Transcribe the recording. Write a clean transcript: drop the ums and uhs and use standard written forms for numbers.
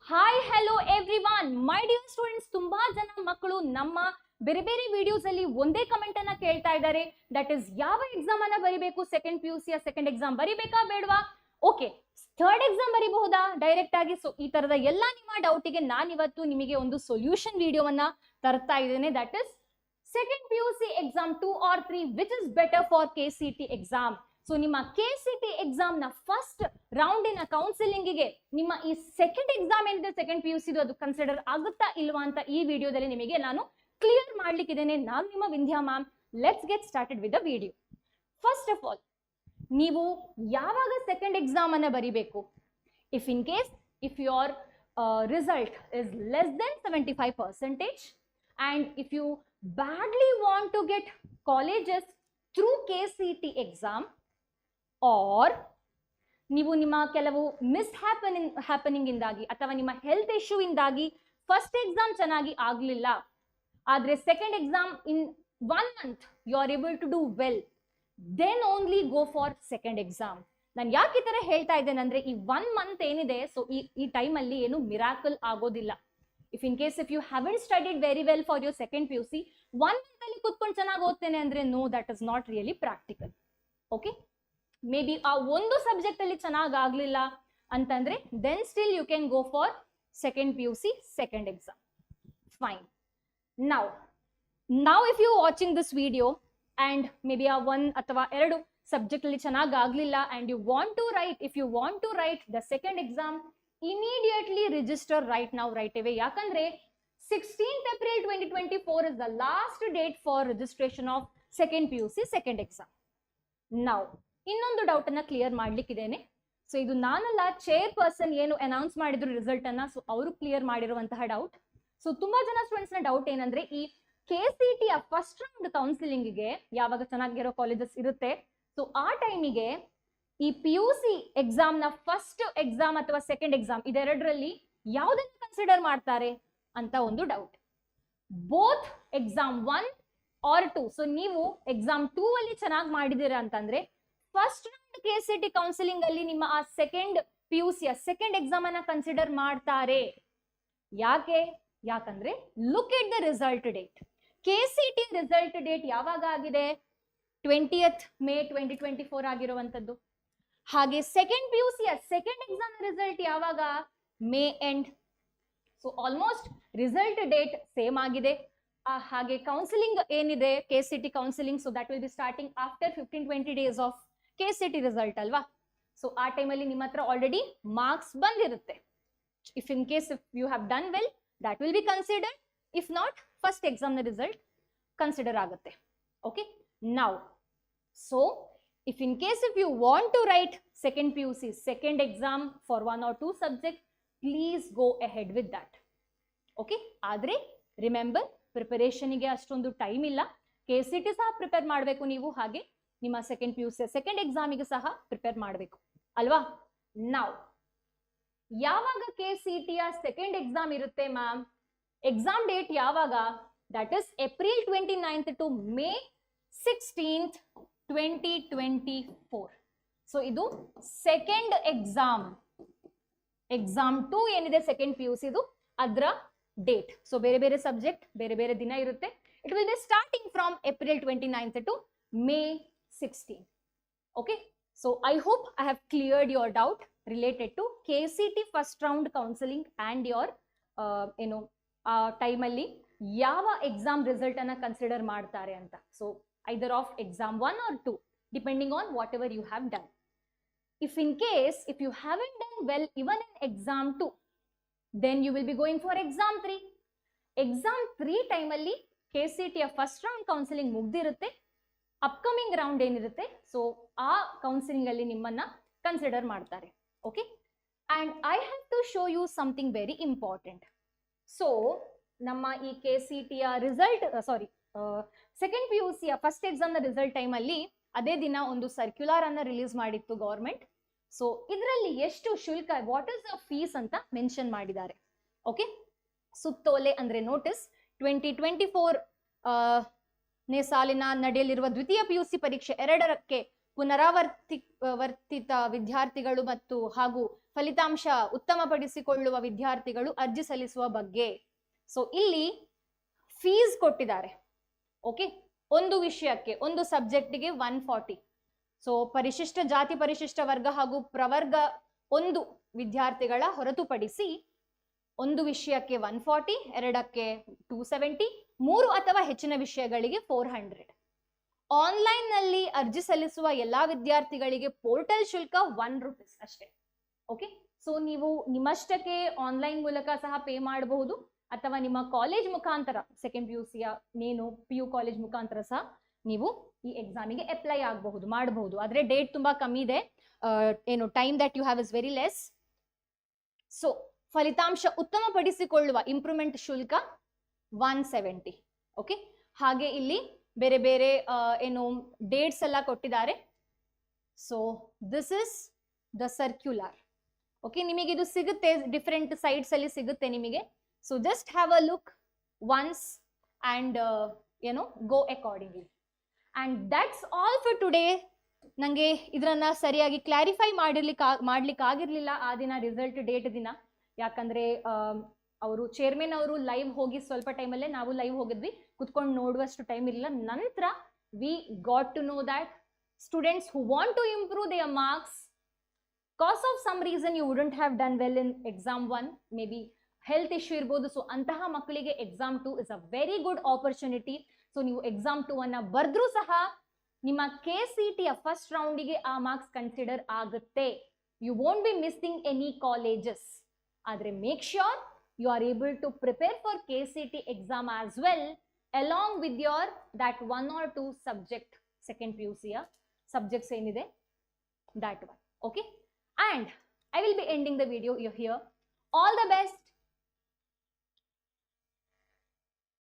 Hi hello everyone my dear students, ತುಂಬಾ ಜನ ಮಕ್ಕಳು ನಮ್ಮ ಬೇರೆ ಬೇರೆ ವಿಡಿಯೋಸ್ ಅಲ್ಲಿ ಒಂದೇ ಕಮೆಂಟ್ ಅನ್ನ ಕೇಳ್ತಾ ಇದ್ದಾರೆ. ದಟ್ ಇಸ್ ಯಾವ ಎಕ್ಸಾಮ್ ಅನ್ನ ಬರಿಬೇಕು, ಸೆಕೆಂಡ್ PUC ಸೆಕೆಂಡ್ ಎಕ್ಸಾಮ್ ಬರಿಬೇಕಾ ಬೇಡವಾ, ಓಕೆ ಥರ್ಡ್ ಎಕ್ಸಾಮ್ ಬರಿಬಹುದಾ ಡೈರೆಕ್ಟ್ ಆಗಿ. ಸೊ ಈ ತರದ ಎಲ್ಲ ನಿಮ್ಮ ಡೌಟಿಗೆ ನಾನು ಇವತ್ತು ನಿಮಗೆ ಒಂದು ಸೊಲ್ಯೂಷನ್ ವಿಡಿಯೋವನ್ನ ತರ್ತಾ ಇದ್ದೇನೆ. That is second PUC exam 2 or 3 which is better for KCT exam. So ನಿಮ್ಮ KCT ಎಕ್ಸಾಮ್ ನ ಫಸ್ಟ್ ರೌಂಡಿನ ಕೌನ್ಸಿಲಿಂಗಿಗೆ ನಿಮ್ಮ ಈ ಸೆಕೆಂಡ್ ಎಕ್ಸಾಮ್ ಏನಿದೆ ಸೆಕೆಂಡ್ PUC ಅದು ಕನ್ಸಿಡರ್ ಆಗುತ್ತಾ ಇಲ್ವಾ ಅಂತ ಈ ವಿಡಿಯೋದಲ್ಲಿ ನಿಮಗೆ ನಾನು ಕ್ಲಿಯರ್ ಮಾಡ್ಲಿಕ್ಕಿದ್ದೇನೆ. ನಾನು ನಿಮ್ಮ Vindhya ma'am. Let's get started with the video. First of all, ನೀವು ಯಾವಾಗ ಸೆಕೆಂಡ್ ಎಕ್ಸಾಮ್ ಅನ್ನ ಬರಿಬೇಕು? If your result is less than 75% and if you badly want to get colleges through KCT exam, or ನೀವು ನಿಮ್ಮ ಕೆಲವು ಮಿಸ್ ಹ್ಯಾಪನಿಂಗ್ ಇಂದಾಗಿ ಅಥವಾ ನಿಮ್ಮ ಹೆಲ್ತ್ ಇಶ್ಯೂ ಇಂದಾಗಿ ಫಸ್ಟ್ ಎಕ್ಸಾಮ್ ಚೆನ್ನಾಗಿ ಆಗಲಿಲ್ಲ, ಆದ್ರೆ second exam in 1 month you are able to do well, then only go for second exam. ನಾನು ಯಾಕೆ ಈ ತರ ಹೇಳ್ತಾ ಇದ್ದೇನೆ ಅಂದ್ರೆ, ಈ 1 month ಏನಿದೆ, ಸೊ ಈ ಟೈಮ್ ಅಲ್ಲಿ ಏನು ಮಿರಾಕಲ್ ಆಗೋದಿಲ್ಲ. if you haven't studied very well for your second PUC, 1 month ಅಲ್ಲಿ ಕುತ್ಕೊಂಡು ಚೆನ್ನಾಗಿ ಓದ್ತೇನೆ ಅಂದ್ರೆ no, that is not really practical. Okay, maybe ಆ ಒಂದು ಸಬ್ಜೆಕ್ಟ್ ಅಲ್ಲಿ ಚೆನ್ನಾಗಿ ಆಗ್ಲಿಲ್ಲ ಅಂತಂದ್ರೆ then still you can go for second PUC second exam. Fine. now if you watching this video and maybe ಆ 1 ಅಥವಾ 2 ಸಬ್ಜೆಕ್ಟ್ ಅಲ್ಲಿ ಚೆನ್ನಾಗಿ ಆಗ್ಲಿಲ್ಲ and you want to write the second exam, immediately register right now, right away. ಯಾಕಂದ್ರೆ 16th April 2024 is the last date for registration of second PUC second exam. now ಇನ್ನೊಂದು doubt ಅನ್ನ clear ಮಾಡ್ಲಿಕ್ಕಿದ್ದೇನೆ. So ಇದು ನಾನಲ್ಲ, chair person ಏನು announce ಮಾಡಿದ್ರು result ಅನ್ನ, so ಅವರು clear ಮಾಡಿರುವಂತಹ ಡೌಟ್. ಸೊ ತುಂಬಾ ಜನ ಸ್ಟೂಡೆಂಟ್ಸ್ ನ ಡೌಟ್ ಏನಂದ್ರೆ, ಈ KCT ಫಸ್ಟ್ ರೌಂಡ್ ಕೌನ್ಸಿಲಿಂಗ್ ಗೆ ಯಾವಾಗ ಚೆನ್ನಾಗಿರೋ ಕಾಲೇಜಸ್ ಇರುತ್ತೆ, ಸೊ ಆ ಟೈಮಿಗೆ ಈ PUC ಎಕ್ಸಾಮ್ ನ ಫಸ್ಟ್ ಎಕ್ಸಾಮ್ ಅಥವಾ ಸೆಕೆಂಡ್ ಎಕ್ಸಾಮ್ ಇದೆರಡರಲ್ಲಿ ಯಾವುದನ್ನು ಕನ್ಸಿಡರ್ ಮಾಡ್ತಾರೆ ಅಂತ ಒಂದು doubt. Both exam 1 or 2. So ನೀವು ಎಕ್ಸಾಮ್ 2 ಅಲ್ಲಿ ಚೆನ್ನಾಗಿ ಮಾಡಿದೀರಾ ಅಂತಂದ್ರೆ ಫಸ್ಟ್ ರೌಂಡ್ KCT ಕೌನ್ಸಿಲಿಂಗ್ ಅಲ್ಲಿ ನಿಮ್ಮ ಆ ಸೆಕೆಂಡ್ PUC ಸೆಕೆಂಡ್ ಎಕ್ಸಾಮ್ ಅನ್ನ ಕನ್ಸಿಡರ್ ಮಾಡ್ತಾರೆ. ಯಾಕಂದ್ರೆ look at the result date. KCT result date ಯಾವಾಗ ಆಗಿದೆ? 20th May 2024 ಆಗಿರುವಂತದ್ದು. ಹಾಗೆ second PUC second exam result ಯಾವಾಗ? May end. So almost result date same ಆಗಿದೆ. ಹಾಗೆ ಕೌನ್ಸಿಲಿಂಗ್ ಏನಿದೆ KCT counselling, so that will be starting after 15-20 days of KCT result ಅಲ್ವಾ. So ಆ ಟೈಮಲ್ಲಿ ನಿಮ್ಮ ಹತ್ರ ಆಲ್ರೆಡಿ ಮಾರ್ಕ್ಸ್ ಬಂದಿರುತ್ತೆ. If you have done well, that will be considered. If not, first exam ನ ರಿಸಲ್ಟ್ ಕನ್ಸಿಡರ್ ಆಗುತ್ತೆ. Okay, now so if you want to write second PUC second exam for 1 or 2 subject, please go ahead with that. okay, ಆದ್ರೆ remember, preparation ಗೆ ಅಷ್ಟೊಂದು time ಇಲ್ಲ. KCT ಸಹ prepare ಮಾಡಬೇಕು ನೀವು, ಹಾಗೆ ನಿಮ್ಮ ಸೆಕೆಂಡ್ PUC ಸೆಕೆಂಡ್ ಎಕ್ಸಾಮಿಗೆ ಸಹ ಪ್ರಿಪೇರ್ ಮಾಡಬೇಕು ಅಲ್ವಾ. ನಾವು ಯಾವಾಗ KCT ಸೆಕೆಂಡ್ ಎಕ್ಸಾಮ್ ಇರುತ್ತೆ ಮ್ಯಾಮ್? ಎಕ್ಸಾಮ್ ಡೇಟ್ ಯಾವಾಗ? That is April 29th to May 16th 2024. So ಇದು ಸೆಕೆಂಡ್ ಎಕ್ಸಾಮ್ 2 ಏನಿದೆ ಸೆಕೆಂಡ್ PUC ಇದು ಅದರ ಡೇಟ್. ಸೊ ಬೇರೆ ಬೇರೆ ಸಬ್ಜೆಕ್ಟ್ ಬೇರೆ ಬೇರೆ ದಿನ ಇರುತ್ತೆ. It will be starting from April 29th to May 16th. Okay, so I hope I have cleared your doubt related to KCT first round counselling and your ಏನು ಆ ಟೈಮಲ್ಲಿ ಯಾವ ಎಕ್ಸಾಮ್ ರಿಸಲ್ಟ್ ಅನ್ನ ಕನ್ಸಿಡರ್ ಮಾಡ್ತಾರೆ ಅಂತ. So either of exam 1 or 2 depending on whatever you have done. If you haven't done well even in exam 2, then you will be going for exam 3. exam 3 time alli KCT first round counseling ಮುಗ್ದಿರುತ್ತೆ. Upcoming round ಏನಿರುತ್ತೆ, so ಆ counselling ಅಲ್ಲಿ ನಿಮ್ಮನ್ನ consider ಮಾಡ್ತಾರೆ. Okay, and I have to show you something very important. So ನಮ್ಮ ಈ KCT result second PUC first exam ನ result time ಅಲ್ಲಿ ಅದೇ ದಿನ ಒಂದು ಸರ್ಕ್ಯುಲರ್ ಅನ್ನ ರಿಲೀಸ್ ಮಾಡಿತ್ತು ಗವರ್ಮೆಂಟ್. ಸೊ ಇದರಲ್ಲಿ ಎಷ್ಟು ಶುಲ್ಕ, ವಾಟ್ ಇಸ್ ದ ಫೀಸ್ ಅಂತ ಮೆನ್ಷನ್ ಮಾಡಿದ್ದಾರೆ. ಓಕೆ, ಸುತ್ತೋಲೆ ಅಂದ್ರೆ ನೋಟಿಸ್ 2024 ನೇ ಸಾಲಿನ ನಡೆಯಲಿರುವ ದ್ವಿತೀಯ PUC ಪರೀಕ್ಷೆ 2ಕ್ಕೆ ವರ್ತಿತ ವಿದ್ಯಾರ್ಥಿಗಳು ಹಾಗೂ ಫಲಿತಾಂಶ ಉತ್ತಮಪಡಿಸಿಕೊಳ್ಳುವ ವಿದ್ಯಾರ್ಥಿಗಳು ಅರ್ಜಿ ಸಲ್ಲಿಸುವ ಬಗ್ಗೆ. ಸೊ ಇಲ್ಲಿ ಫೀಸ್ ಕೊಟ್ಟಿದ್ದಾರೆ. ಓಕೆ, ಒಂದು ವಿಷಯಕ್ಕೆ ಒಂದು ಸಬ್ಜೆಕ್ಟಿಗೆ 140. ಸೊ ಪರಿಶಿಷ್ಟ ಜಾತಿ, ಪರಿಶಿಷ್ಟ ವರ್ಗ ಹಾಗೂ ಪ್ರವರ್ಗ ಒಂದು ವಿದ್ಯಾರ್ಥಿಗಳ ಹೊರತುಪಡಿಸಿ ಒಂದು ವಿಷಯಕ್ಕೆ 140, ಎರಡಕ್ಕೆ 270, 3 ಅಥವಾ ಹೆಚ್ಚಿನ ವಿಷಯಗಳಿಗೆ 400. ಆನ್ಲೈನ್ ನಲ್ಲಿ ಅರ್ಜಿ ಸಲ್ಲಿಸುವ ಎಲ್ಲಾ ವಿದ್ಯಾರ್ಥಿಗಳಿಗೆ ಪೋರ್ಟಲ್ ಶುಲ್ಕ 1 ರೂಪೀಸ್ ಅಷ್ಟೇ. ಓಕೆ, ಸೊ ನೀವು ನಿಮ್ಮಷ್ಟಕ್ಕೆ ಆನ್ಲೈನ್ ಮೂಲಕ ಸಹ ಪೇ ಮಾಡಬಹುದು ಅಥವಾ ನಿಮ್ಮ ಕಾಲೇಜ್ ಮುಖಾಂತರ ಸೆಕೆಂಡ್ PUCಯ PU ಕಾಲೇಜ್ ಮುಖಾಂತರ ಸಹ ನೀವು ಈ ಎಕ್ಸಾಮಿಗೆ ಅಪ್ಲೈ ಮಾಡಬಹುದು. ಆದ್ರೆ ಡೇಟ್ ತುಂಬಾ ಕಮ್ಮಿ ಇದೆ. Time that you have is very less. So ಫಲಿತಾಂಶ ಉತ್ತಮಪಡಿಸಿಕೊಳ್ಳುವ ಇಂಪ್ರೂವ್ಮೆಂಟ್ ಶುಲ್ಕ 170. ಓಕೆ, ಹಾಗೆ ಇಲ್ಲಿ ಬೇರೆ ಬೇರೆ ಡೇಟ್ಸ್ ಎಲ್ಲ ಕೊಟ್ಟಿದ್ದಾರೆ. So this is the circular. Okay, ನಿಮಗೆ ಇದು ಸಿಗುತ್ತೆ, ಡಿಫರೆಂಟ್ ಸೈಟ್ಸ್ ಅಲ್ಲಿ ಸಿಗುತ್ತೆ ನಿಮಗೆ. So just have a look once and go accordingly. And that's all for today. ನಂಗೆ ಇದನ್ನ ಸರಿಯಾಗಿ ಕ್ಲಾರಿಫೈ ಮಾಡ್ಲಿಕ್ಕೆ ಆಗಿರ್ಲಿಲ್ಲ ಆ ದಿನ, ರಿಸಲ್ಟ್ ಡೇಟ್ ದಿನ. ಯಾಕಂದ್ರೆ ಅವರು ಚೇರ್ಮನ್ ಅವರು ಲೈವ್ ಹೋಗಿ ಸ್ವಲ್ಪ ಟೈಮಲ್ಲೇ ನಾವು ಲೈವ್ ಹೋಗಿದ್ವಿ, ಕುತ್ಕೊಂಡು ನೋಡುವಷ್ಟು ಟೈಮ್ ಇರಲಿಲ್ಲ. ನಂತರ we got to know that students who want to improve their marks, cause of some reason you wouldn't have done well in exam 1, maybe health issue ಇರ್ಬೋದು. ಸೊ ಅಂತಹ ಮಕ್ಕಳಿಗೆ exam 2 is a very good opportunity. So ನೀವು exam 2 ಅನ್ನ ಬರೆದ್ರೂ ಸಹ ನಿಮ್ಮ KCTಯ first ರೌಂಡಿಗೆ ಆ ಮಾರ್ಕ್ಸ್ ಕನ್ಸಿಡರ್ ಆಗುತ್ತೆ. You won't be missing any colleges. ಆದ್ರೆ make sure you are able to prepare for KCT exam as well along with your that 1 or 2 subject second PUCಯ subjects ಏನಿದೆ that one. Okay, and I will be ending the video here. All the best.